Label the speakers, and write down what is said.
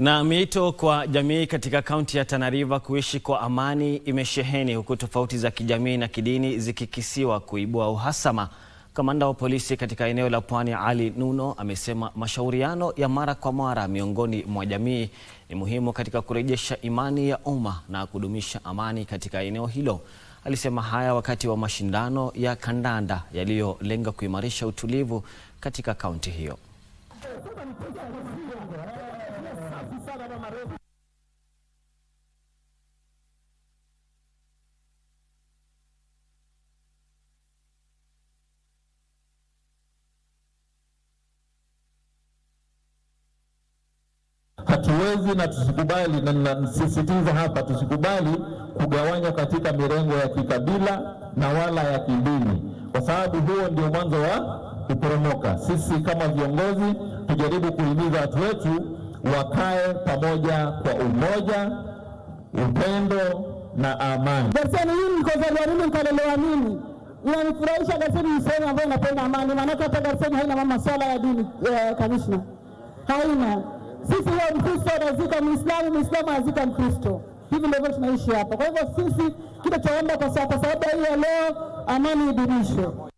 Speaker 1: Na miito kwa jamii katika kaunti ya Tana River kuishi kwa amani imesheheni, huku tofauti za kijamii na kidini zikikisiwa kuibua uhasama. Kamanda wa polisi katika eneo la Pwani Ali Nuno amesema mashauriano ya mara kwa mara miongoni mwa jamii ni muhimu katika kurejesha imani ya umma na kudumisha amani katika eneo hilo. Alisema haya wakati wa mashindano ya kandanda yaliyolenga kuimarisha utulivu katika kaunti hiyo.
Speaker 2: Hatuwezi na tusikubali, na nasisitiza hapa, tusikubali kugawanywa katika mirengo ya kikabila na wala ya kidini, kwa sababu huo ndio mwanzo wa kuporomoka. Sisi kama viongozi tujaribu kuhimiza watu wetu wakae pamoja kwa umoja, upendo na amani.
Speaker 3: Garseni hii nikozaliwa mimi nikalelewa mimi. Inanifurahisha Garseni ni sehemu ambayo inapenda amani. Maana hata Garseni haina masuala ya dini, kamishna. Haina. Sisi wa Mkristo anazika Muislamu, Muislamu anazika Mkristo. Hivi ndivyo tunaishi hapa. Kwa hivyo sisi kile tunaomba kwa sababu hii ya leo amani idumishwe.